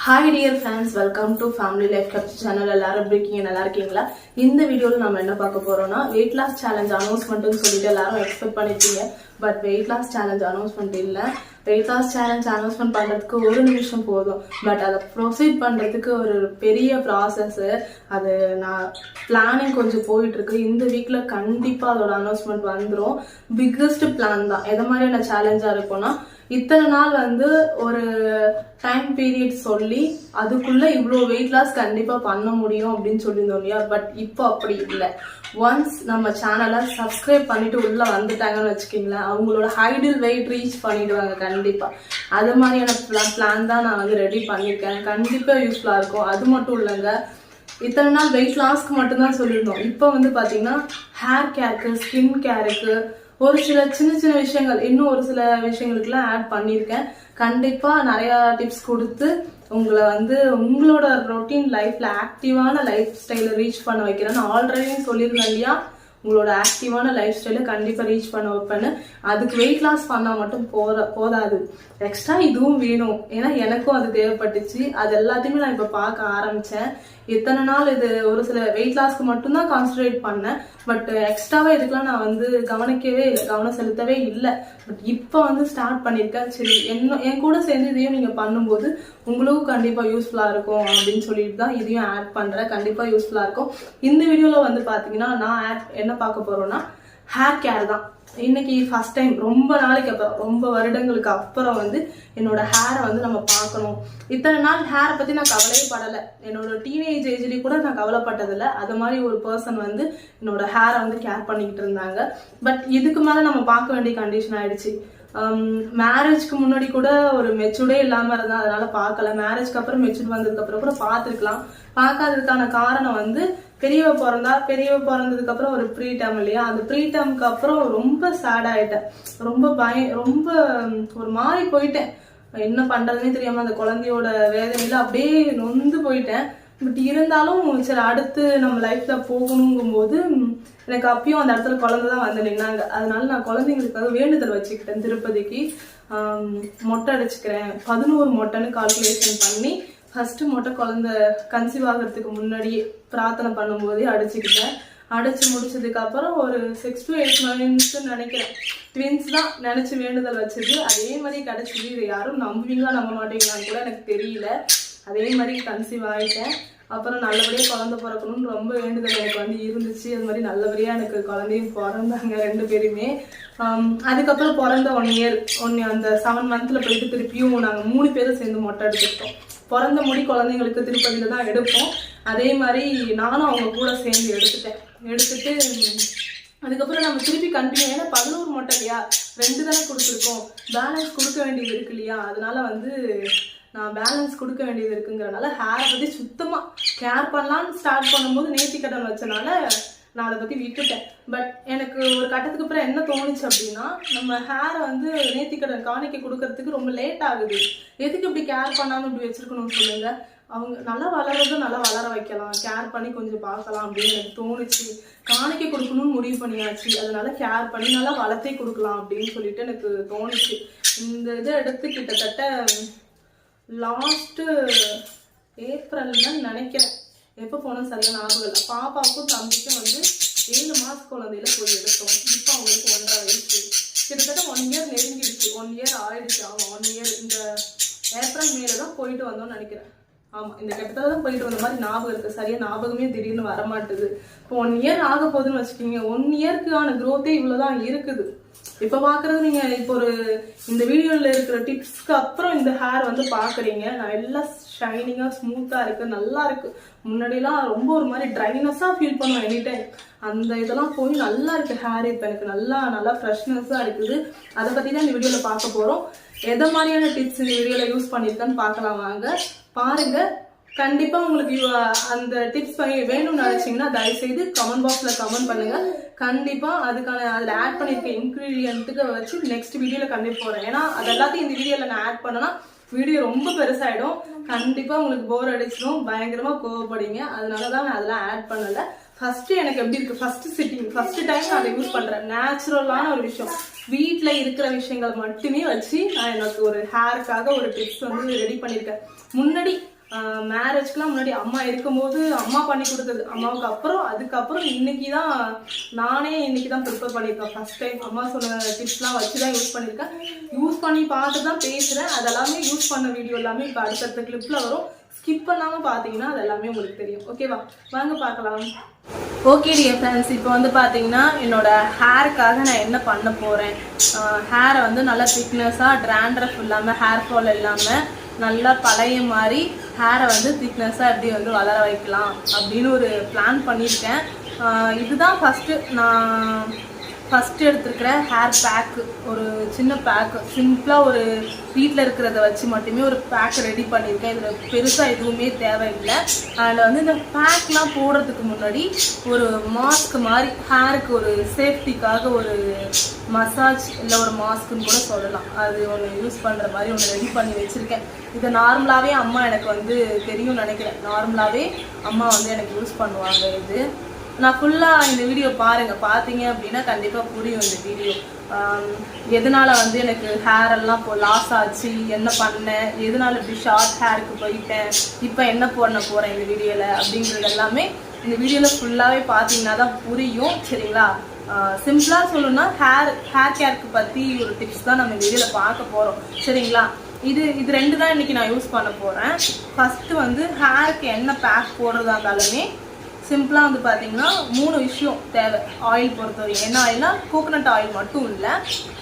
Hi dear friends, welcome to family life capture channel. எல்லாரும் எப்படி இருக்கீங்க? நல்லா இருக்கீங்களா? இந்த வீடியோவில் நம்ம என்ன பார்க்க போறோம்னா, வெயிட் லாஸ் சேலஞ்ச் அனௌன்ஸ்மெண்ட்னு சொல்லிட்டு எல்லாரும் எக்ஸ்பெக்ட் பண்ணிருக்கீங்க. But weight loss challenge announcement இல்லை. வெயிட் லாஸ் சேலஞ்ச் அனௌன்ஸ்மெண்ட் பண்ணுறதுக்கு ஒரு நிமிஷம் போதும். பட் அதை ப்ரொசீட் பண்ணுறதுக்கு ஒரு பெரிய ப்ராசஸ்ஸு. அது நான் பிளானிங் கொஞ்சம் போயிட்டு இருக்கு. இந்த வீக்கில் கண்டிப்பாக அதோட அனௌன்ஸ்மெண்ட் வந்துடும். பிக்கஸ்ட் பிளான் தான். எது மாதிரியான சேலஞ்சாக இருக்கும்னா, இத்தனை நாள் ஒரு டைம் பீரியட் சொல்லி அதுக்குள்ள இவ்வளோ வெயிட் லாஸ் கண்டிப்பா பண்ண முடியும் அப்படின்னு சொல்லியிருந்தோம் இல்லையா? பட் இப்போ அப்படி இல்லை. ஒன்ஸ் நம்ம சேனலை சப்ஸ்கிரைப் பண்ணிட்டு உள்ள வந்துட்டாங்கன்னு வச்சுக்கீங்களேன், அவங்களோட ஹைடில் வெயிட் ரீச் பண்ணிடுவாங்க கண்டிப்பா. அது மாதிரியான பிளான் தான் நான் ரெடி பண்ணியிருக்கேன். கண்டிப்பா யூஸ்ஃபுல்லா இருக்கும். அது மட்டும் இல்லைங்க, இத்தனை நாள் வெயிட் லாஸ்க்கு மட்டும்தான் சொல்லியிருந்தோம். இப்போ பாத்தீங்கன்னா ஹேர் கேருக்கு, ஸ்கின் கேருக்கு, ஒரு சில சின்ன சின்ன விஷயங்கள், இன்னும் ஒரு சில விஷயங்களுக்குலாம் ஆட் பண்ணியிருக்கேன். கண்டிப்பா நிறைய டிப்ஸ் கொடுத்து உங்களை உங்களோட ரொட்டீன் லைஃப்ல ஆக்டிவான லைஃப் ஸ்டைல ரீச் பண்ண வைக்கிறேன்னு ஆல்ரெடி சொல்லியிருந்தேன் இல்லையா? உங்களோட ஆக்டிவான லைஃப் ஸ்டைல கண்டிப்பா ரீச் பண்ண வைப்பேன்னு. அதுக்கு வெயிட் லாஸ் பண்ணா மட்டும் போதாது, எக்ஸ்ட்ரா இதுவும் வேணும். ஏன்னா எனக்கும் அது தேவைப்பட்டுச்சு. அது எல்லாத்தையுமே நான் இப்ப பார்க்க ஆரம்பிச்சேன். இத்தனை நாள் இது ஒரு சில வெயிட் லாஸ்க்கு மட்டும்தான் கான்சன்ட்ரேட் பண்ணேன். பட் எக்ஸ்ட்ராவா இதுக்கெல்லாம் நான் கவனிக்கவே இல்லை, கவனம் செலுத்தவே இல்லை. பட் இப்போ ஸ்டார்ட் பண்ணியிருக்கேன். சரி, என் கூட சேர்ந்து இதையும் நீங்க பண்ணும்போது உங்களுக்கும் கண்டிப்பா யூஸ்ஃபுல்லா இருக்கும் அப்படின்னு சொல்லிட்டு தான் இதையும் ஆட் பண்றேன். கண்டிப்பா யூஸ்ஃபுல்லா இருக்கும். இந்த வீடியோல பாத்தீங்கன்னா நான் என்ன பார்க்க போறோம்னா, ஹேர் கேர் தான். இன்னைக்கு ஃபர்ஸ்ட் டைம், ரொம்ப நாளைக்கு அப்புறம், ரொம்ப வருடங்களுக்கு அப்புறம் என்னோட ஹேரை நம்ம பார்க்கணும். இத்தனை நாள் ஹேரை பத்தி நான் கவலையே படலை. என்னோட டீனேஜ் ஏஜ்லயும் கூட நான் கவலைப்பட்டதில்லை. அது மாதிரி ஒரு பர்சன் என்னோட ஹேரை கேர் பண்ணிக்கிட்டு இருந்தாங்க. பட் இதுக்கு மேல நம்ம பார்க்க வேண்டிய கண்டிஷன் ஆயிடுச்சு. மேரேஜ்க்கு முன்னாடி கூட ஒரு மெச்சூர்டே இல்லாம இருந்தா, அதனால பார்க்கல. மேரேஜ்க்கு அப்புறம் மெச்சூர்ட் வந்ததுக்கு அப்புறம் கூட பார்த்துருக்கலாம். பார்க்காததுக்கான காரணம் பெரியவ பிறந்ததுக்கு அப்புறம் ஒரு ப்ரீ டேர்ம் இல்லையா? அந்த ப்ரீ டேர்முக்கு அப்புறம் ரொம்ப சேட் ஆயிட்டேன். ரொம்ப ஒரு மாதிரி போயிட்டேன். என்ன பண்றதுன்னே தெரியாம அந்த குழந்தையோட வேதனையில அப்படியே நொந்து போயிட்டேன். பட் இருந்தாலும் சரி, அடுத்து நம்ம லைஃப்ல போகணுங்கும் போது எனக்கு அப்பயும் அந்த இடத்துல குழந்தைதான் நின்னாங்க. அதனால நான் குழந்தைங்களுக்காக வேண்டுதல் வச்சுக்கிட்டேன். திருப்பதிக்கு மொட்டை அடிச்சுக்கிறேன். 11 மொட்டைன்னு கால்குலேஷன் பண்ணி ஃபர்ஸ்ட் மொட்டை குழந்தை கன்சீவ் ஆகிறதுக்கு முன்னாடியே பிரார்த்தனை பண்ணும்போதே அடிச்சுக்கிட்டேன். அடிச்சு முடிச்சதுக்கு அப்புறம் ஒரு 6 to 8 months நினைக்கிறேன். ட்வின்ஸ் தான் நினைச்சு வேண்டுதல் வச்சது. அதே மாதிரி கிடைச்சது. இது யாரும் நம்புவீங்களா நம்ப மாட்டீங்களான்னு கூட எனக்கு தெரியல. அதே மாதிரி கன்சீவ் ஆகிட்டேன். அப்புறம் நல்லபடியா குழந்தை பிறக்கணும்னு ரொம்ப வேண்டுதல் எனக்கு இருந்துச்சு. அது மாதிரி நல்லபடியா எனக்கு குழந்தையும் பிறந்தாங்க, 2 பேருமே. அதுக்கப்புறம் பிறந்த 1 year அந்த 7 monthsல போயிட்டு திருப்பியும் நாங்க 3 பேரும் சேர்ந்து மொட்டை எடுத்துக்கிட்டோம். பிறந்த முடி குழந்தைங்களுக்கு திருப்பதியில தான் எடுப்போம். அதே மாதிரி நானும் அவங்க கூட சேர்ந்து எடுத்துட்டு அதுக்கப்புறம் நம்ம திருப்பி கண்டினியூ. ஏன்னா 11 மொட்டை இல்லையா, 2 தானே கொடுத்துருக்கோம். பேலன்ஸ் கொடுக்க வேண்டியது இருக்கு இல்லையா? அதனால நான் பேலன்ஸ் கொடுக்க வேண்டியது இருக்குங்கிறனால ஹேரை பத்தி சுத்தமா கேர் பண்ணலான்னு ஸ்டார்ட் பண்ணும்போது நேர்த்தி கடன் வச்சனால நான் அதை பத்தி விட்டுட்டேன். பட் எனக்கு ஒரு கட்டத்துக்கு அப்புறம் என்ன தோணுச்சு அப்படின்னா, நம்ம ஹேரை நேர்த்தி கடன் காணிக்க கொடுக்கறதுக்கு ரொம்ப லேட் ஆகுது. எதுக்கு இப்படி கேர் பண்ணாம இப்படி வச்சிருக்கணும்னு சொல்லுங்க. அவங்க நல்லா வளர்றதும் நல்லா வளர வைக்கலாம், கேர் பண்ணி கொஞ்சம் பார்க்கலாம் அப்படின்னு எனக்கு தோணுச்சு. காணிக்க கொடுக்கணும்னு முடிவு பண்ணியாச்சு. அதனால கேர் பண்ணி நல்லா வளர்த்தே கொடுக்கலாம் அப்படின்னு சொல்லிட்டு எனக்கு தோணுச்சு. இந்த இதை எடுத்து கிட்டத்தட்ட லாஸ்ட் ஏப்ரல்னு நினைக்கிறேன். எப்போ போனோம் சரியா ஞாபகம் இல்லை. பாப்பாவுக்கும் தம்பிக்கும் 7 மாச குழந்தையில போய் எடுத்தோம். இப்போ அவங்களுக்கு 1.5 வயசு. கிட்டத்தட்ட 1 year நெருங்கிடுச்சு. 1 year ஆயிடுச்சு. ஆமாம், 1 year இந்த ஏப்ரல் மேல தான் போயிட்டு வந்தோம்னு நினைக்கிறேன். ஆமா, இந்த கட்டத்துல தான் போயிட்டு வந்த மாதிரி ஞாபகம் இருக்கு. சரியா ஞாபகமே திடீர்னு வரமாட்டுது. இப்போ 1 year ஆக போகுதுன்னு வச்சுக்கோங்க. 1 yearக்கான growth இவ்வளவுதான் இருக்குது. இப்ப பாக்குறது நீங்க இப்போ இந்த வீடியோல இருக்கிற டிப்ஸ்க்கு அப்புறம் இந்த ஹேர் பாக்குறீங்க. நான் எல்லாம் ஷைனிங்கா ஸ்மூத்தா இருக்கு, நல்லா இருக்கு. முன்னாடிலாம் ரொம்ப ஒரு மாதிரி ட்ரைனஸா ஃபீல் பண்ணுவேன் எனி டைம். அந்த இதெல்லாம் போய் நல்லா இருக்கு ஹேர். இப்ப எனக்கு நல்லா ஃப்ரெஷ்னஸா இருக்குது. அதை பத்தி தான் இந்த வீடியோல பார்க்க போறோம். எதை மாதிரியான டிப்ஸ் இந்த வீடியோல யூஸ் பண்ணிருக்கேன்னு பார்க்கலாம் வாங்க. பாருங்க. கண்டிப்பா உங்களுக்கு அந்த டிப்ஸ் வேணும்னு நினைச்சீங்கன்னா தயவு செய்து கமெண்ட் பாக்ஸ்ல கமெண்ட் பண்ணுங்க. கண்டிப்பா அதுல ஆட் பண்ணிருக்க இன்கிரீடியன்ட்டுக்கு வச்சு நெக்ஸ்ட் வீடியோல கண்டிப்பா போறேன். ஏன்னா அது எல்லாத்தையும் இந்த வீடியோல நான் ஆட் பண்ணனா வீடியோ ரொம்ப பெருசாயிடும். கண்டிப்பா உங்களுக்கு போர் அடிச்சிடும், பயங்கரமா கோவப்படுவீங்க. அதனாலதான் நான் அதெல்லாம் ஆட் பண்ணல. ஃபர்ஸ்ட் எனக்கு எப்படி இருக்கு, ஃபர்ஸ்ட் டைம் நான் அதை யூஸ் பண்றேன். நேச்சுரலான ஒரு விஷயம். வீட்டில் இருக்கிற விஷயங்கள் மட்டுமே வச்சு நான் எனக்கு ஒரு ஹேருக்காக ஒரு டிப்ஸ் வந்து ரெடி பண்ணியிருக்கேன். முன்னாடி மேரேஜ்க்குலாம் முன்னாடி அம்மா இருக்கும்போது அம்மா பண்ணி கொடுத்தது, அம்மாவுக்கு அப்புறம் அதுக்கப்புறம் இன்னைக்கு தான் ப்ரிப்பேர் பண்ணியிருக்கேன். ஃபர்ஸ்ட் டைம் அம்மா சொன்ன டிப்ஸ்லாம் வச்சு தான் யூஸ் பண்ணியிருக்கேன். யூஸ் பண்ணி பார்த்து தான் பேசுகிறேன். அதெல்லாமே யூஸ் பண்ண வீடியோ எல்லாமே இப்போ அடுத்தடுத்த கிளிப்பில் வரும். ஸ்கிப் பண்ணாமல் பார்த்தீங்கன்னா அது எல்லாமே உங்களுக்கு தெரியும். ஓகேவா, வாங்க பார்க்கலாம். ஓகே டியர் ஃப்ரெண்ட்ஸ், இப்போ வந்து பார்த்தீங்கன்னா என்னோட ஹேருக்காக நான் என்ன பண்ண போகிறேன், ஹேரை வந்து நல்லா திக்னஸாக ட்ராண்ட்ரஃப் இல்லாமல் ஹேர் ஃபால் இல்லாமல் நல்லா பழைய மாதிரி ஹேரை வந்து திக்னஸாக எப்படி வந்து வளர வைக்கலாம் அப்படின்னு ஒரு பிளான் பண்ணியிருக்கேன். இதுதான் ஃபஸ்ட்டு எடுத்துருக்கிற ஹேர் பேக்கு, ஒரு சின்ன பேக்கு, சிம்பிளாக ஒரு வீட்டில் இருக்கிறத வச்சு மட்டுமே ஒரு பேக் ரெடி பண்ணியிருக்கேன். இதில் பெருசாக எதுவுமே தேவையில்லை. அதில் வந்து இந்த பேக்லாம் போடுறதுக்கு முன்னாடி ஒரு மாஸ்க் மாதிரி ஹேருக்கு ஒரு சேஃப்டிக்காக ஒரு மசாஜ் இல்லை ஒரு மாஸ்க்குன்னு கூட சொல்லலாம், அது ஒன்று யூஸ் பண்ணுற மாதிரி ஒன்று ரெடி பண்ணி வச்சுருக்கேன். இதை நார்மலாகவே அம்மா எனக்கு வந்து தெரியும்னு நினைக்கிறேன். நார்மலாகவே அம்மா வந்து எனக்கு யூஸ் பண்ணுவாங்க. இது நான் ஃபுல்லாக இந்த வீடியோ பார்த்தீங்க அப்படின்னா கண்டிப்பாக புரியும் இந்த வீடியோ. எதனால வந்து எனக்கு ஹேர் எல்லாம் லாஸ் ஆச்சு, என்ன பண்ணேன், எதனால இப்படி ஷார்ட் ஹேருக்கு போயிட்டேன், இப்போ என்ன பண்ண போகிறேன் இந்த வீடியோவில் அப்படிங்கிறது எல்லாமே இந்த வீடியோவில் ஃபுல்லாகவே பார்த்தீங்கன்னா தான் புரியும். சரிங்களா, சிம்பிளாக சொல்லணும்னா ஹேர் கேருக்கு பற்றி ஒரு டிப்ஸ் தான் நம்ம இந்த வீடியோவில் பார்க்க போகிறோம். சரிங்களா, இது ரெண்டு தான் இன்றைக்கி நான் யூஸ் பண்ண போகிறேன். ஃபஸ்ட்டு வந்து ஹேருக்கு என்ன பேக் போடுறதா இருந்தாலுமே சிம்பிளாக வந்து பார்த்தீங்கன்னா 3 விஷயம் தேவை ஆயில் பொறுத்தவரைக்கும். என்ன ஆயில்னா கோகோனட் ஆயில் மட்டும் இல்லை,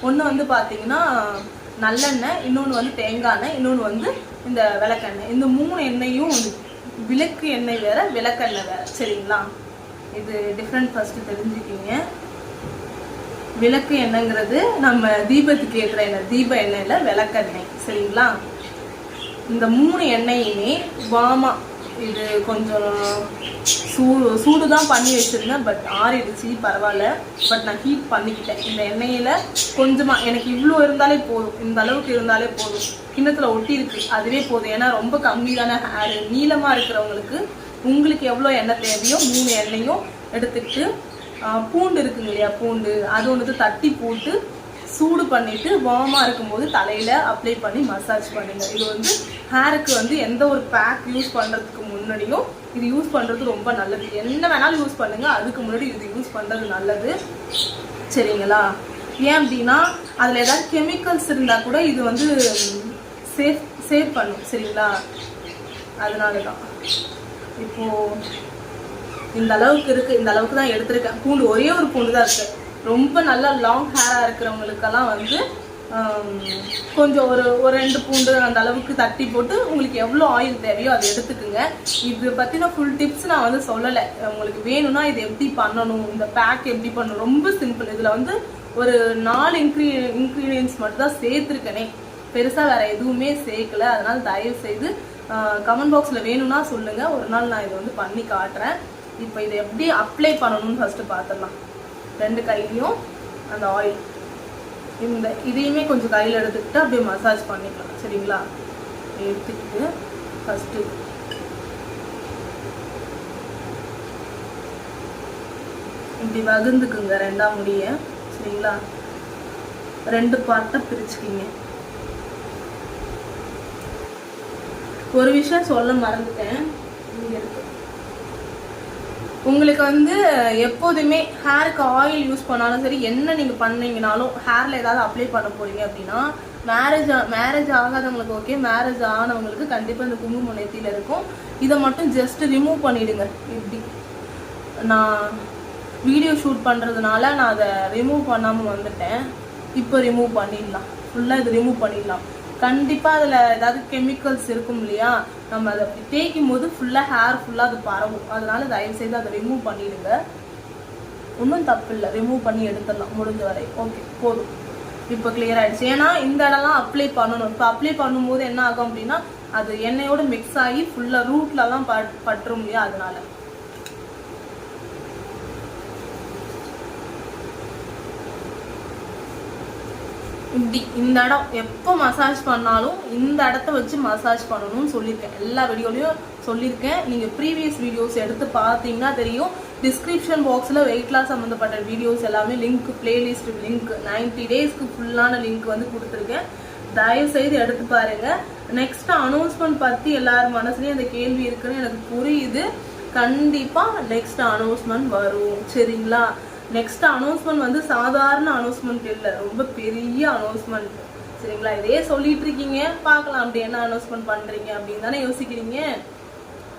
ஒன்று வந்து பார்த்தீங்கன்னா நல்லெண்ணெய், இன்னொன்று வந்து தேங்காய் எண்ணெய், இன்னொன்று வந்து இந்த விளக்கெண்ணெய். இந்த 3 எண்ணெயும் விளக்கு எண்ணெய் வேறு, விளக்கெண்ணெய் வேறு. சரிங்களா, இது டிஃப்ரெண்ட் ஃபஸ்ட்டு தெரிஞ்சுக்கிங்க. விளக்கு எண்ணெய்ங்கிறது நம்ம தீபத்துக்கு ஏற்றுற எண்ணெய், தீப எண்ணெயில் விளக்கெண்ணெய். சரிங்களா, இந்த 3 எண்ணெயுமே வாமா, இது கொஞ்சம் சூடு தான் பண்ணி வச்சுருந்தேன், பட் ஆறிடுச்சு, பரவாயில்ல. பட் நான் ஹீட் பண்ணிக்கிட்டேன். இந்த எண்ணெயில் கொஞ்சமாக எனக்கு இவ்வளோ இருந்தாலே போதும், இந்த அளவுக்கு இருந்தாலே போதும். கிண்ணத்தில் ஒட்டி இருக்கு, அதுவே போதும். ஏன்னா ரொம்ப கம்மி தானே ஹேர், நீளமாக இருக்கிறவங்களுக்கு உங்களுக்கு எவ்வளோ எண்ணெய் தேவையோ 3 எண்ணெயும் எடுத்துக்கிட்டு பூண்டு இருக்குங்க இல்லையா, பூண்டு அது ஒன்று தட்டி போட்டு சூடு பண்ணிவிட்டு வார்மாக இருக்கும்போது தலையில் அப்ளை பண்ணி மசாஜ் பண்ணுங்கள். இது வந்து ஹேருக்கு வந்து எந்த ஒரு பேக் யூஸ் பண்ணுறதுக்கு முன்னாடியும் இது யூஸ் பண்ணுறது ரொம்ப நல்லது. என்ன வேணாலும் யூஸ் பண்ணுங்கள், அதுக்கு முன்னாடி இது யூஸ் பண்ணுறது நல்லது. சரிங்களா, ஏன் அப்படின்னா அதில் ஏதாவது கெமிக்கல்ஸ் இருந்தால் கூட இது வந்து சேவ் பண்ணும். சரிங்களா, அதனால தான் இப்போது இந்த அளவுக்கு இருக்குது, இந்த அளவுக்கு தான் எடுத்திருக்கேன். பூண்டு ஒரே ஒரு பூண்டு தான் இருக்குது. ரொம்ப நல்லா லாங் ஹேராக இருக்கிறவங்களுக்கெல்லாம் வந்து கொஞ்சம் ஒரு 2 பூண்டு அந்த அளவுக்கு தட்டி போட்டு உங்களுக்கு எவ்வளோ ஆயில் தேவையோ அதை எடுத்துக்குங்க. இது பற்றின ஃபுல் டிப்ஸ் நான் வந்து சொல்லலை. உங்களுக்கு வேணும்னா இது எப்படி பண்ணணும், இந்த பேக் எப்படி பண்ணணும், ரொம்ப சிம்பிள். இதில் வந்து ஒரு 4 இன்க்ரீடியன்ஸ் மட்டும் தான் சேர்த்துருக்கனே, பெருசாக வேறு எதுவுமே சேர்க்கலை. அதனால் தயவு செய்து கமெண்ட் பாக்ஸில் வேணும்னா சொல்லுங்கள், ஒரு நாள் நான் இதை வந்து பண்ணி காட்டுறேன். இப்போ இதை எப்படி அப்ளை பண்ணணும்னு ஃபஸ்ட்டு பார்த்துடலாம். 2 கையிலையும் அந்த ஆயில், இதையுமே கொஞ்சம் கையில் எடுத்துக்கிட்டு அப்படியே மசாஜ் பண்ணிக்கலாம். சரிங்களா, எடுத்துக்கிட்டு ஃபஸ்ட்டு இப்படி வகுந்துக்குங்க 2ஆம் முடிய. சரிங்களா, 2 பார்ட்டாக பிரிச்சுக்கிங்க. ஒரு விஷயம் சொல்ல மறந்துட்டேன், இங்கே இருக்கு. உங்களுக்கு வந்து எப்போதுமே ஹேருக்கு ஆயில் யூஸ் பண்ணாலும் சரி, என்ன நீங்கள் பண்ணீங்கனாலும் ஹேரில் ஏதாவது அப்ளை பண்ண போறீங்க அப்படின்னா மேரேஜ் ஆகாதவங்களுக்கு ஓகே, மேரேஜ் ஆனவங்களுக்கு கண்டிப்பாக இந்த குங்குமம் நெத்தியில் இருக்கும். இதை மட்டும் ஜஸ்ட் ரிமூவ் பண்ணிவிடுங்க. இப்படி நான் வீடியோ ஷூட் பண்ணுறதுனால நான் அதை ரிமூவ் பண்ணாமல் வந்துட்டேன். இப்போ ரிமூவ் பண்ணிடலாம், ஃபுல்லாக இது ரிமூவ் பண்ணிடலாம். கண்டிப்பாக அதில் ஏதாவது கெமிக்கல்ஸ் இருக்கும் இல்லையா, நம்ம அதை அப்படி தேய்க்கும் போது ஃபுல்லாக ஹேர் ஃபுல்லாக அது பரவும். அதனால தயவுசெய்து அதை ரிமூவ் பண்ணிடுங்க. ஒன்றும் தப்பு இல்லை, ரிமூவ் பண்ணி எடுத்துடலாம் முடிஞ்ச வரை. ஓகே, போதும், இப்போ கிளியர் ஆகிடுச்சு. ஏன்னா இந்த இடம்லாம் அப்ளை பண்ணணும். இப்போ அப்ளை பண்ணும்போது என்ன ஆகும் அப்படின்னா அது எண்ணெயோடு மிக்ஸ் ஆகி ஃபுல்லாக ரூட்லலாம் பற்றும் இல்லையா, அதனால. இப்படி இந்த இடம் எப்போ மசாஜ் பண்ணாலும் இந்த இடத்த வச்சு மசாஜ் பண்ணணும்னு சொல்லியிருக்கேன். எல்லா வீடியோலையும் சொல்லியிருக்கேன். நீங்கள் ப்ரீவியஸ் வீடியோஸ் எடுத்து பார்த்தீங்கன்னா தெரியும். டிஸ்கிரிப்ஷன் பாக்ஸில் வெயிட் லாஸ் சம்மந்தப்பட்ட வீடியோஸ் எல்லாமே லிங்க், பிளேலிஸ்ட் லிங்க், 90 டேஸ்க்கு ஃபுல்லான லிங்க் வந்து கொடுத்துருக்கேன். தயவு செய்து எடுத்து பாருங்க. நெக்ஸ்ட் அனௌன்ஸ்மெண்ட் பற்றி எல்லாரும் மனசுலேயும் அந்த கேள்வி இருக்குன்னு எனக்கு புரியுது. கண்டிப்பாக நெக்ஸ்ட் அனௌன்ஸ்மெண்ட் வரும், சரிங்களா? நெக்ஸ்ட் அனௌன்ஸ்மெண்ட் வந்து சாதாரண அனௌன்ஸ்மெண்ட் இல்லை, ரொம்ப பெரிய அனௌன்ஸ்மெண்ட், சரிங்களா? இதே சொல்லிட்டு இருக்கீங்க, பார்க்கலாம் அப்படி என்ன அனௌன்ஸ்மெண்ட் பண்றீங்க அப்படின்னு தானே யோசிக்கிறீங்க.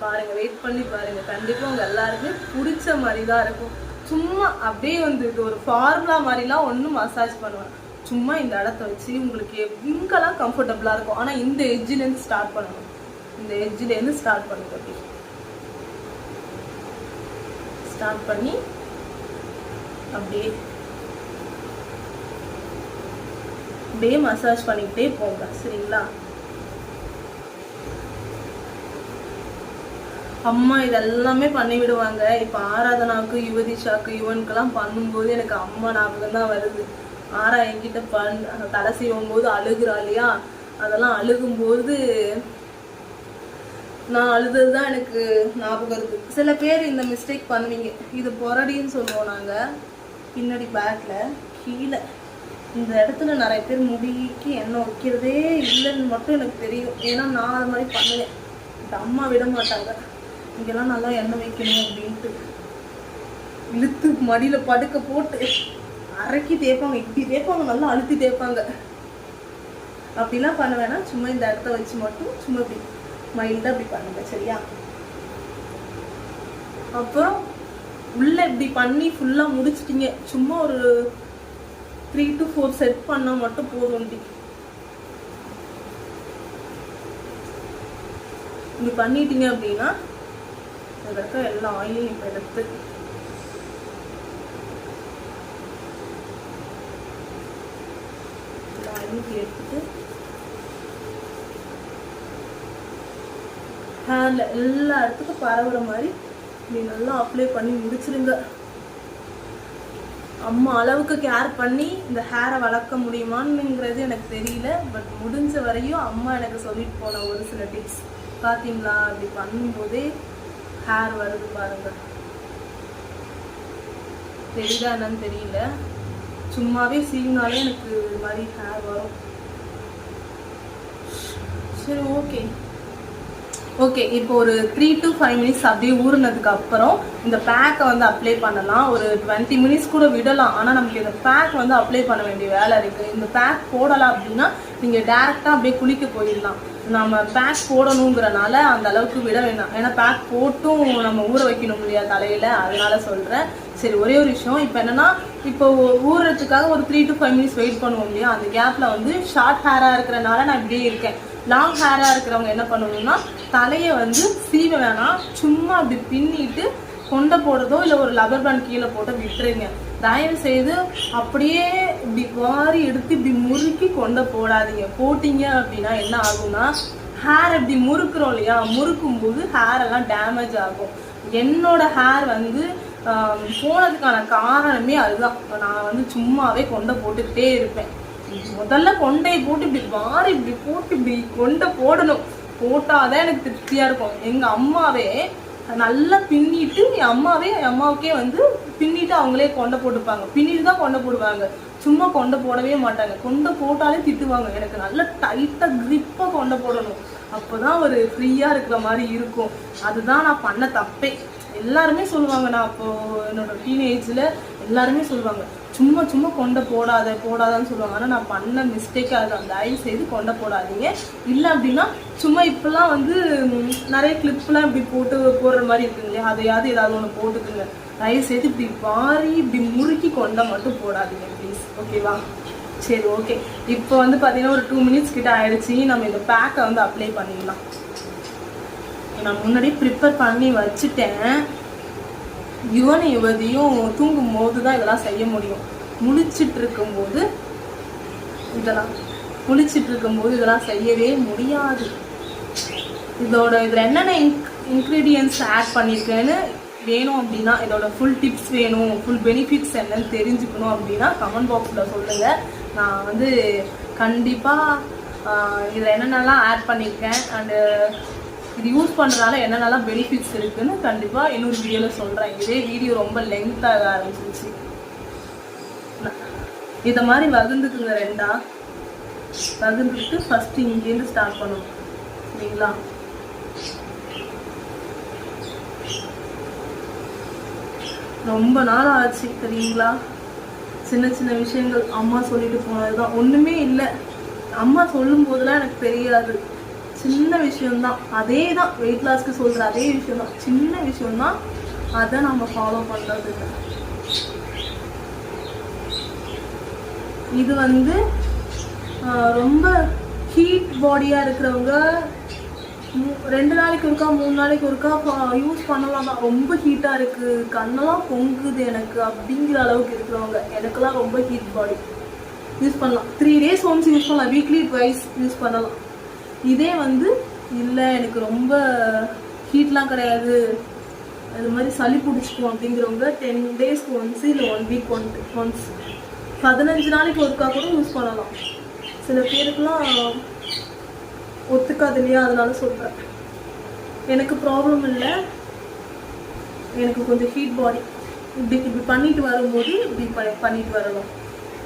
பாருங்க, வெயிட் பண்ணி பாருங்க. கண்டிப்பா உங்க எல்லாருக்குமே பிடிச்ச மாதிரி தான் இருக்கும். சும்மா அப்படியே வந்து இது ஒரு ஃபார்முலா மாதிரிலாம் ஒன்றும் மசாஜ் பண்ணுவேன். சும்மா இந்த இடத்த வச்சு உங்களுக்கு எங்கெல்லாம் கம்ஃபர்டபுளா இருக்கும். ஆனா இந்த எட்ஜிலேருந்து ஸ்டார்ட் பண்ணணும். இந்த எட்ஜிலேருந்து ஸ்டார்ட் பண்ணுங்க. அப்படி ஸ்டார்ட் பண்ணி அப்படியே அப்படியே மசாஜ் பண்ணிக்கிட்டே போங்க, சரிங்களா? அம்மா இதெல்லாமே பண்ணி விடுவாங்க. இப்போ ஆராதனாவுக்கு, யுவதிஷாக்கு, யுவனுக்கெல்லாம் பண்ணும்போது எனக்கு அம்மா ஞாபகம் தான் வருது. ஆரா என்கிட்ட தலை செய்யும் போது அழுகுறா இல்லையா, அதெல்லாம் அழுகும்போது நான் அழுதுதான் எனக்கு ஞாபகம் இருக்கு. சில பேர் இந்த மிஸ்டேக் பண்ணுவீங்க. இது பொரடின்னு சொல்லுவோம் நாங்கள். பின்னாடி பேக்ல கீழே இந்த இடத்துல நிறைய பேர் முடிக்கு எண்ணெய் வைக்கிறதே இல்லைன்னு மட்டும் எனக்கு தெரியும். ஏன்னா நான் அது மாதிரி பண்ணுவேன். அம்மா விட மாட்டாங்க, இங்கெல்லாம் நல்லா எண்ணெய் வைக்கணும் அப்படின்ட்டு இழுத்து மடியில படுக்க போட்டு அரைக்கி தேய்ப்பாங்க. இப்படி தேய்ப்பாங்க, நல்லா அழுத்தி தேய்ப்பாங்க. அப்படிலாம் பண்ண வேணாம். சும்மா இந்த இடத்த வச்சு மட்டும் சும்மா இப்படி மைல்டா இப்படி பண்ணுங்க, சரியா? அப்புறம் உள்ள இப்படி பண்ணி ஃபுல்லா முடிச்சிட்டீங்க. சும்மா ஒரு 3 to 4 செட் பண்ணா மட்டும் போதும். இப்படி பண்ணிட்டீங்க அப்படின்னா இதுல இருக்க எல்லா ஆயிலையும் இப்ப எடுத்து எடுத்துட்டு ஹேர்ல எல்லா இடத்துக்கும் பரவுற மாதிரி நீ நல்லா அப்ளை பண்ணி முடிச்சிருங்க. அம்மா அளவுக்கு கேர் பண்ணி இந்த ஹேரை வளர்க்க முடியுமான்னுங்கிறது எனக்கு தெரியல. பட் முடிஞ்ச வரையும் அம்மா எனக்கு சொல்லிட்டு போன ஒரு சில டிப்ஸ் பார்த்தீங்களா? அப்படி பண்ணும்போதே ஹேர் வருது பாருங்க. தெரியுதா என்னன்னு தெரியல. சும்மாவே சீவினாலே எனக்கு இது மாதிரி ஹேர் வரும். சரி, ஓகே ஓகே. இப்போ ஒரு 3 to 5 minutes அப்படியே ஊறினதுக்கு அப்புறம் இந்த பேக்கை வந்து அப்ளை பண்ணலாம். ஒரு 20 minutes கூட விடலாம். ஆனால் நமக்கு இந்த பேக் வந்து அப்ளை பண்ண வேண்டிய வேலை இருக்குது. இந்த பேக் போடலாம் அப்படின்னா நீங்கள் டேரெக்டாக அப்படியே குளிக்க போயிடலாம். நம்ம பேக் போடணுங்கிறனால அந்த அளவுக்கு விட வேணாம். ஏன்னா பேக் போட்டும் நம்ம ஊற வைக்கணும் இல்லையா தலையில், அதனால சொல்கிறேன். சரி, ஒரே ஒரு விஷயம். இப்போ என்னன்னா, இப்போ ஊறுறதுக்காக ஒரு 3 to 5 minutes வெயிட் பண்ணுவோம் இல்லையா, அந்த கேப்பில் வந்து ஷார்ட் ஹேராக இருக்கிறனால நான் இப்படியே இருக்கேன். லாங் ஹேராக இருக்கிறவங்க என்ன பண்ணணும்னா தலையை வந்து சீவ வேணாம், சும்மா அப்படி பின்னிட்டு கொண்டை போடுறதோ இல்லை ஒரு லப்பர் பேண்ட் கீழே போட்டு விட்டுருங்க. தயவு செய்து அப்படியே இப்படி வாரி எடுத்து இப்படி முறுக்கி கொண்டை போடாதீங்க. போட்டீங்க அப்படின்னா என்ன ஆகும்னா, ஹேர் இப்படி முறுக்குறோம் இல்லையா, முறுக்கும் போது ஹேர் எல்லாம் டேமேஜ் ஆகும். என்னோட ஹேர் வந்து போனதுக்கான காரணமே அதுதான். நான் வந்து சும்மாவே கொண்டை போட்டுக்கிட்டே இருப்பேன். முதல்ல கொண்டையை போட்டு இப்படி வாரி இப்படி போட்டு இப்படி கொண்டை போடணும். போட்டாதான் எனக்கு திருப்தியா இருக்கும். எங்க அம்மாவே நல்லா பின்னிட்டு, என் அம்மாவுக்கே வந்து பின்னிட்டு அவங்களே கொண்டை போட்டுப்பாங்க. பின்னிட்டு தான் கொண்டை போடுவாங்க, சும்மா கொண்டை போடவே மாட்டாங்க. கொண்டை போட்டாலே திட்டுவாங்க. எனக்கு நல்லா டைட்டா கிரிப்பா கொண்டை போடணும், அப்போதான் ஒரு ஃப்ரீயா இருக்கிற மாதிரி இருக்கும். அதுதான் நான் பண்ண தப்பே. எல்லாருமே சொல்லுவாங்க, நான் அப்போ என்னோட டீனேஜ்ல எல்லாருமே சொல்லுவாங்க சும்மா சும்மா கொண்டை போடாதான்னு சொல்லுவாங்க. ஆனால் நான் பண்ண மிஸ்டேக்காக அதுதான். தயவு செய்து கொண்டை போடாதீங்க. இல்லை அப்படின்னா சும்மா இப்பெல்லாம் வந்து நிறைய கிளிப்லாம் இப்படி போடுற மாதிரி இருக்குங்க இல்லையா, அதையாவது ஏதாவது ஒன்று போட்டுக்குங்க. தயவு செய்து இப்படி வாரி இப்படி முறுக்கி கொண்டை மட்டும் போடாதீங்க ப்ளீஸ், ஓகேவா? சரி, ஓகே. இப்போ வந்து பார்த்தீங்கன்னா ஒரு 2 minutes கிட்ட ஆயிடுச்சு. நம்ம இந்த பேக்கை வந்து அப்ளை பண்ணிடலாம். நான் முன்னாடி ப்ரிப்பேர் பண்ணி வச்சுட்டேன். யுவதியும் தூங்கும் போது தான் இதெல்லாம் செய்ய முடியும். முழிச்சிட்டு இருக்கும்போது இதெல்லாம் செய்யவே முடியாது. இதில் என்னென்ன இன்க்ரீடியன்ட்ஸ் ஆட் பண்ணியிருக்கேன்னு வேணும் அப்படின்னா, இதோட ஃபுல் டிப்ஸ் வேணும், ஃபுல் பெனிஃபிட்ஸ் என்னன்னு தெரிஞ்சுக்கணும் அப்படின்னா கமெண்ட் பாக்ஸில் சொல்லுங்கள். நான் வந்து கண்டிப்பாக இதில் என்னென்னலாம் ஆட் பண்ணியிருக்கேன் அண்டு இது யூஸ் பண்ணுறதுனால என்னென்னலாம் பெனிஃபிட்ஸ் இருக்குதுன்னு கண்டிப்பாக இன்னொரு வீடியோவில் சொல்கிறேன். இதே வீடியோ ரொம்ப லென்த்தாக ஆரம்பிச்சிருச்சு. இதை மாதிரி வகுந்துக்குங்க, ரெண்டா வகுந்துட்டு ஃபஸ்ட்டு இங்கேருந்து ஸ்டார்ட் பண்ணணும். சரிங்களா? ரொம்ப நாள் ஆச்சு தெரியுங்களா. சின்ன சின்ன விஷயங்கள் அம்மா சொல்லிட்டு போனதுதான், ஒன்றுமே இல்லை. அம்மா சொல்லும் போதெல்லாம் எனக்கு தெரியாது, சின்ன விஷயம்தான். அதே தான் வெயிட் லாஸ்க்கு சொல்கிற அதே விஷயம்தான், சின்ன விஷயம்தான். அதை நம்ம ஃபாலோ பண்ணுறது இல்லை. இது வந்து ரொம்ப ஹீட் பாடியாக இருக்கிறவங்க 2 நாளைக்கு ஒருக்கா 3 நாளைக்கு ஒருக்கா யூஸ் பண்ணலாம் தான். ரொம்ப ஹீட்டாக இருக்குது, கண்ணெல்லாம் பொங்குது எனக்கு அப்படிங்கிற அளவுக்கு இருக்கிறவங்க, எனக்கெல்லாம் ரொம்ப ஹீட் பாடி, யூஸ் பண்ணலாம். 3 days ஒன்ஸ் யூஸ் பண்ணலாம், வீக்லி ட்வைஸ் யூஸ் பண்ணலாம். இதே வந்து இல்லை எனக்கு ரொம்ப ஹீட்லாம் கிடையாது, அது மாதிரி சளி பிடிச்சிக்கும் அப்படிங்கிறவங்க 10 days ஒன்ஸ் இல்லை 1 week ஒன்ஸ் 15 நாளைக்கு ஒருக்கா கூட யூஸ் பண்ணலாம். சில பேருக்குலாம் ஒத்துக்காது இல்லையா, அதனால சொல்கிறேன். எனக்கு ப்ராப்ளம் இல்லை, எனக்கு கொஞ்சம் ஹீட் பாடி. இப்படி பண்ணிட்டு வரும்போது இப்படி பண்ணிட்டு வரணும்.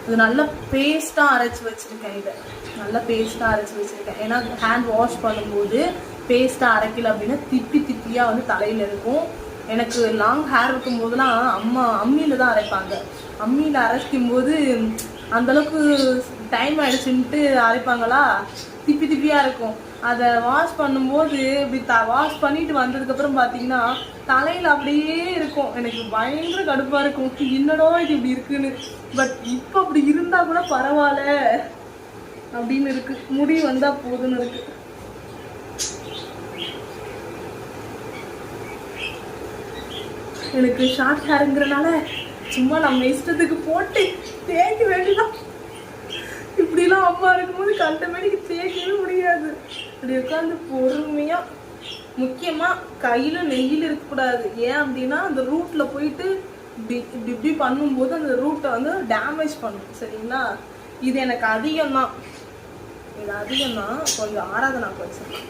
இது நல்லா பேஸ்ட்டாக அரைச்சி வச்சுருக்கேன். இதை நல்லா பேஸ்ட்டாக அரைச்சி வச்சுருக்கேன். ஏன்னா ஹேண்ட் வாஷ் பண்ணும்போது பேஸ்ட்டாக அரைக்கல அப்படின்னா திப்பியாக வந்து தலையில் இருக்கும். எனக்கு லாங் ஹேர் இருக்கும் போதெல்லாம் அம்மா அம்மியில் தான் அரைப்பாங்க. அம்மியில் அரைக்கும் போது அந்தளவுக்கு டைம் ஆகிடுச்சுன்ட்டு அரைப்பாங்களா, திப்பியாக இருக்கும். அதை வாஷ் பண்ணும்போது இப்படி வாஷ் பண்ணிட்டு வந்ததுக்கப்புறம் பார்த்தீங்கன்னா தலையில் அப்படியே இருக்கும். எனக்கு பயங்கர கடுப்பாக இருக்கும், என்னடோ இது இப்படி இருக்குன்னு. பட் இப்போ அப்படி இருந்தால் கூட பரவாயில்ல அப்படின்னு இருக்கு, முடி வந்தால் போதுன்னு இருக்கு. எனக்கு ஷார்ட் ஹேருங்கிறனால சும்மா நம்ம இஷ்டத்துக்கு போட்டு தேய்க்க வேண்டியதான். இப்படிலாம் அம்மா இருக்கும்போது கண்டமேடிக்கு தேய்க்கவே முடியாது. அப்படி உட்காந்து பொறுமையாக, முக்கியமாக கையில் நெய்யில் இருக்கக்கூடாது. ஏன் அப்படின்னா அந்த ரூட்டில் போயிட்டு இப்படி பண்ணும்போது அந்த ரூட்டை வந்து டேமேஜ் பண்ணும். சரிங்களா? இது எனக்கு அதிகம்தான், இது அதிகம்தான். கொஞ்சம் ஆராதனாக்கு வச்சிருக்கேன்.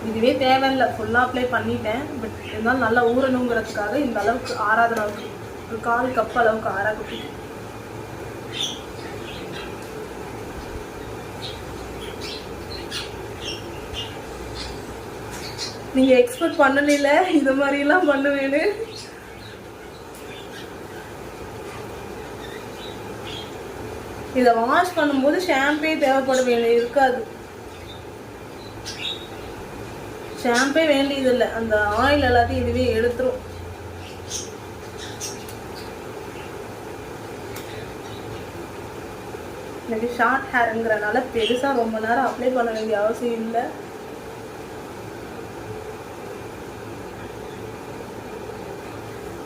இதுவே தேவையில்லை, ஃபுல்லாக அப்ளை பண்ணிட்டேன். பட் இருந்தாலும் நல்லா ஊறணுங்கிறதுக்காக இந்த அளவுக்கு ஆராதனாவுக்கு ஒரு 1/4 கப் அளவுக்கு ஆராதனை. நீங்க எக்ஸ்பெக்ட் பண்ணல இது மாதிரி எல்லாம் பண்ணுவேன்னு. இதை வாஷ் பண்ணும்போது ஷாம்பே தேவைப்பட வேண்டிய இருக்காது, ஷாம்பே வேண்டியது இல்லை. அந்த ஆயில் எல்லாத்தையும் இதுவே எடுத்துரும். எனக்கு ஷார்ட் ஹேருங்கிறனால பெருசா ரொம்ப நேரம் அப்ளை பண்ண வேண்டிய அவசியம் இல்லை.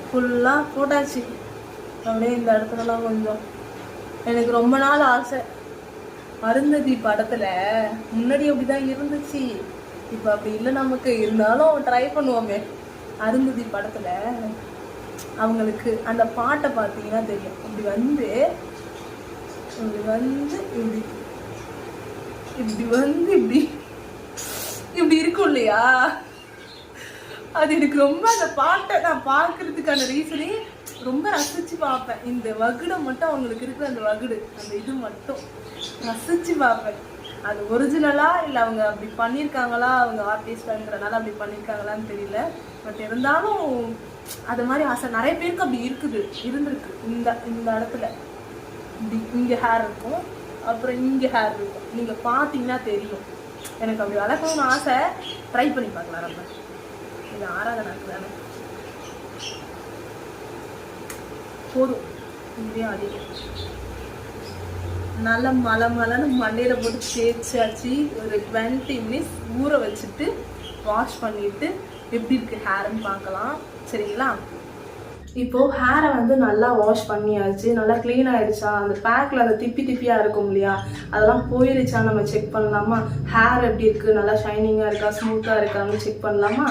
ஃபுல்லாக போட்டாச்சு. அப்படியே இந்த இடத்துலலாம் கொஞ்சம் எனக்கு ரொம்ப நாள் ஆசை. அருந்ததி படத்தில் முன்னாடி அப்படிதான் இருந்துச்சு, இப்போ அப்படி இல்லை நமக்கு. இருந்தாலும் ட்ரை பண்ணுவோமே. அருந்ததி படத்தில் அவங்களுக்கு அந்த பாட்டை பார்த்தீங்கன்னா தெரியும். இப்படி வந்து இப்படி இப்படி வந்து இப்படி இப்படி இருக்கும் இல்லையா, அது எனக்கு ரொம்ப, அந்த பாட்டை நான் பார்க்கறதுக்கான ரீசனே ரொம்ப ரசிச்சு பார்ப்பேன். இந்த வகுடை மட்டும் அவங்களுக்கு இருக்கிற அந்த வகுடு, அந்த இது மட்டும் ரசிச்சு பார்ப்பேன். அது ஒரிஜினலா இல்லை அவங்க அப்படி பண்ணியிருக்காங்களா, அவங்க ஆர்டிஸ்ட்ங்கிறனால அப்படி பண்ணியிருக்காங்களான்னு தெரியல. பட் இருந்தாலும் அது மாதிரி ஆசை நிறைய பேருக்கு அப்படி இருந்திருக்கு. இந்த இடத்துல இப்படி இங்கே ஹேர் இருக்கும், அப்புறம் இங்கே ஹேர் இருக்கும். நீங்கள் பார்த்தீங்கன்னா தெரியும். எனக்கு அப்படி வளர்க்கணும்னு ஆசை. ட்ரை பண்ணி பார்க்கலாம் நம்ம. இது ஆராதனாக்கு தானே போதும். இதுவே அதிகம். நல்லா மலைன்னு மண்டையில் போட்டு தேய்ச்சாச்சு. ஒரு 20 minutes ஊற வச்சுட்டு வாஷ் பண்ணிட்டு எப்படி இருக்கு ஹேர்ன்னு பார்க்கலாம். சரிங்களா? இப்போ ஹேரை வந்து நல்லா வாஷ் பண்ணியாச்சு, நல்லா க்ளீன் ஆயிடுச்சா, அந்த பேக்கில் அந்த திப்பியாக இருக்கும் இல்லையா, அதெல்லாம் போயிடுச்சா நம்ம செக் பண்ணலாமா? ஹேர் எப்படி இருக்கு, நல்லா ஷைனிங்காக இருக்கா, ஸ்மூத்தாக இருக்கான்னு செக் பண்ணலாமா?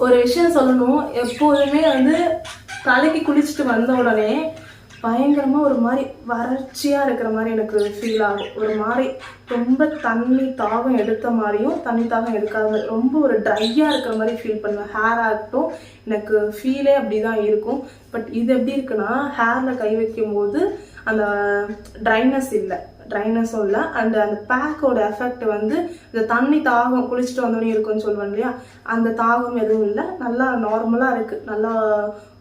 ஒரு விஷயம் சொல்லணும், எப்போதுமே வந்து தலைக்கு குளிச்சுட்டு வந்த உடனே பயங்கரமாக ஒரு மாதிரி வறட்சியாக இருக்கிற மாதிரி எனக்கு ஃபீல் ஆகும். ஒரு மாதிரி ரொம்ப தண்ணி தாகம் எடுத்த மாதிரியும் தண்ணி தாகம் எடுக்காத மாதிரி ரொம்ப ஒரு ட்ரையாக இருக்கிற மாதிரி ஃபீல் பண்ணுவேன். ஹேர் ஆகட்டும் எனக்கு ஃபீலே அப்படி தான் இருக்கும். பட் இது எப்படி இருக்குன்னா, ஹேரில் கை வைக்கும் போது அந்த ட்ரைனஸும் இல்லை அண்ட் அந்த பேக்கோட எஃபெக்ட் வந்து இந்த தண்ணி தாகம் குளிச்சுட்டு வந்தோடனே இருக்குன்னு சொல்லுவேன் இல்லையா, அந்த தாகம் எதுவும் இல்லை. நல்லா நார்மலாக இருக்குது, நல்லா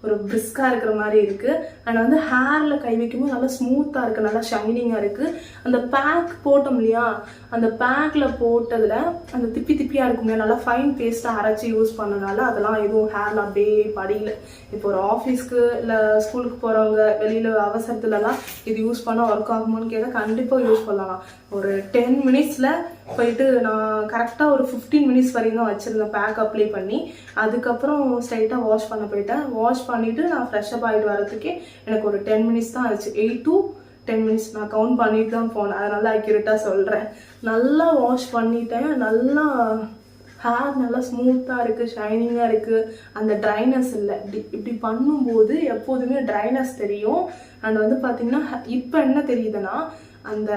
ஒரு பிரிஸ்காக இருக்கிற மாதிரி இருக்குது. அண்ட் வந்து ஹேரில் கை வைக்கும்போது நல்லா ஸ்மூத்தாக இருக்குது, நல்லா ஷைனிங்காக இருக்குது. அந்த பேக் போட்டோம் இல்லையா, அந்த பேக்கில் போட்டதில் அந்த திப்பியாக இருக்குங்க, நல்லா ஃபைன் பேஸ்ட்டாக அரைச்சி யூஸ் பண்ணனால அதெல்லாம் எதுவும் ஹேரில் அப்படியே படியில. இப்போ ஒரு ஆஃபீஸ்க்கு இல்லை ஸ்கூலுக்கு போகிறவங்க வெளியில் அவசரத்துலலாம் இது யூஸ் பண்ணால் ஒர்க் ஆகுமோன்னு கேட்டால் கண்டிப்பாக யூஸ் பண்ணலாம். ஒரு 10 மினிட்ஸில் போயிட்டு நான் கரெக்டாக ஒரு 15 மினிட்ஸ் வரையும் தான் வச்சுருந்தேன் பேக் அப்ளை பண்ணி. அதுக்கப்புறம் ஸ்ட்ரைட்டாக வாஷ் பண்ண போயிட்டேன். வாஷ் பண்ணிவிட்டு நான் ஃப்ரெஷ்அப் ஆகிட்டு வரதுக்கே எனக்கு ஒரு 10 மினிட்ஸ் தான் ஆச்சு. 8 to 10 மினிட்ஸ் நான் கவுண்ட் பண்ணிட்டு தான் போனேன். அதனால அக்யூரேட்டாக சொல்கிறேன். நல்லா வாஷ் பண்ணிட்டேன். நல்லா ஹேர் நல்லா ஸ்மூத்தாக இருக்குது, ஷைனிங்காக இருக்குது. அந்த ட்ரைனஸ் இல்லை. இப்படி பண்ணும்போது எப்போதுமே ட்ரைனஸ் தெரியும். அண்ட் வந்து பார்த்திங்கன்னா இப்போ என்ன தெரியுதுன்னா, அந்த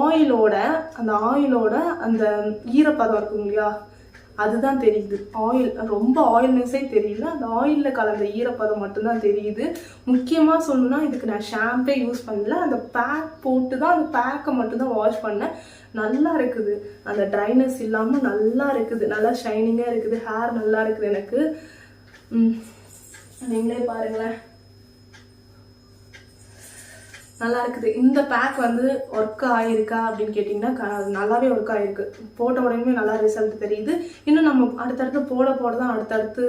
ஆயிலோட அந்த ஈரப்பதம் இருக்கும் இல்லையா, அதுதான் தெரியுது. ஆயில் ரொம்ப ஆயில்னஸே தெரியல, அந்த ஆயிலில் கலந்த ஈரப்பதம் மட்டும்தான் தெரியுது. முக்கியமாக சொல்லணும்னா இதுக்கு நான் ஷாம்பே யூஸ் பண்ணல, அந்த பேக் போட்டு தான் அந்த பேக்கை மட்டும்தான் வாஷ் பண்ணேன். நல்லா இருக்குது, அந்த ட்ரைனஸ் இல்லாமல் நல்லா இருக்குது, நல்லா ஷைனிங்காக இருக்குது, ஹேர் நல்லா இருக்குது எனக்கு. நீங்களே பாருங்களேன், நல்லா இருக்குது. இந்த பேக் வந்து ஒர்க் ஆகிருக்கா அப்படின்னு கேட்டிங்கன்னா நல்லாவே ஒர்க் ஆகிருக்கு. போட்ட உடனே நல்லா ரிசல்ட் தெரியுது. இன்னும் நம்ம அடுத்தடுத்து போட தான் அடுத்தடுத்து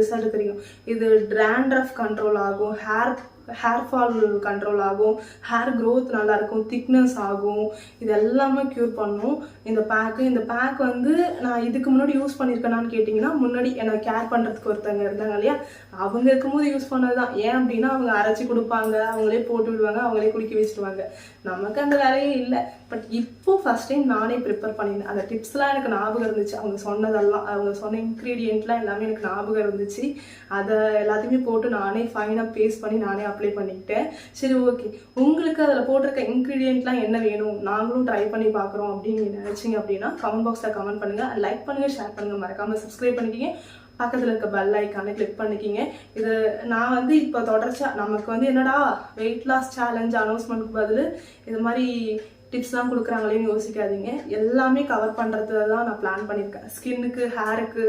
ரிசல்ட் தெரியும். இது டேண்ட்ரஃப் கண்ட்ரோல் ஆகும், ஹேர் ஃபால் கண்ட்ரோல் ஆகும், ஹேர் க்ரோத் நல்லாயிருக்கும், திக்னஸ் ஆகும், இது எல்லாமே க்யூர் பண்ணும் இந்த பேக் வந்து நான் இதுக்கு முன்னாடி யூஸ் பண்ணியிருக்கேனான்னு கேட்டிங்கன்னா, முன்னாடி என்னை கேர் பண்ணுறதுக்கு ஒருத்தவங்க இருந்தாங்க இல்லையா, அவங்க இருக்கும்போது யூஸ் பண்ணது தான். ஏன் அப்படின்னா அவங்க அரைச்சி கொடுப்பாங்க, அவங்களே போட்டு விடுவாங்க, அவங்களே குளிக்க வச்சுடுவாங்க. நமக்கு அந்த வேலையே இல்லை. பட் இப்போ ஃபஸ்ட் டைம் நானே ப்ரிப்பேர் பண்ணியிருந்தேன். அந்த டிப்ஸ்லாம் எனக்கு ஞாபகம் இருந்துச்சு. அவங்க சொன்னதெல்லாம், அவங்க சொன்ன இன்க்ரீடியண்ட்லாம் எல்லாமே எனக்கு ஞாபகம் இருந்துச்சு. அதை எல்லாத்தையுமே போட்டு நானே ஃபைனாக பேஸ்ட் பண்ணி நானே அப்ளை பண்ணிக்கிட்டேன். சரி, ஓகே, உங்களுக்கு அதில் போட்டிருக்க இன்க்ரீடியண்ட்லாம் என்ன வேணும், நாங்களும் ட்ரை பண்ணி பார்க்குறோம் அப்படின்னு நீங்கள் நினச்சிங்க அப்படின்னா கமெண்ட் பாக்ஸில் கமெண்ட் பண்ணுங்கள், லைக் பண்ணுங்கள், ஷேர் பண்ணுங்கள், மறக்காமல் சப்ஸ்கிரைப் பண்ணிக்கிங்க, பக்கத்தில் இருக்க பெல் ஐக்கானை கிளிக் பண்ணிக்கிங்க. இது நான் வந்து இப்போ தொடர்ச்சியாக நமக்கு வந்து என்னடா வெயிட் லாஸ் சேலஞ்ச் அனௌன்ஸ்மெண்ட்டுக்கு பதில் இது மாதிரி டிப்ஸ்லாம் கொடுக்குறாங்களேன்னு யோசிக்காதீங்க. எல்லாமே கவர் பண்ணுறது தான் நான் பிளான் பண்ணியிருக்கேன். ஸ்கின்னுக்கு, ஹேருக்கு,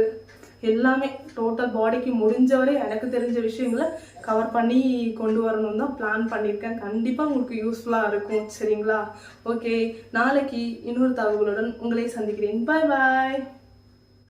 எல்லாமே டோட்டல் பாடிக்கு முடிஞ்சவரை எனக்கு தெரிஞ்ச விஷயங்களை கவர் பண்ணி கொண்டு வரணும்னு தான் பிளான் பண்ணியிருக்கேன். கண்டிப்பாக உங்களுக்கு யூஸ்ஃபுல்லாக இருக்கும். சரிங்களா? ஓகே, நாளைக்கு இன்னொரு தகவலுடன் உங்களை சந்திக்கிறேன். பாய் பாய்.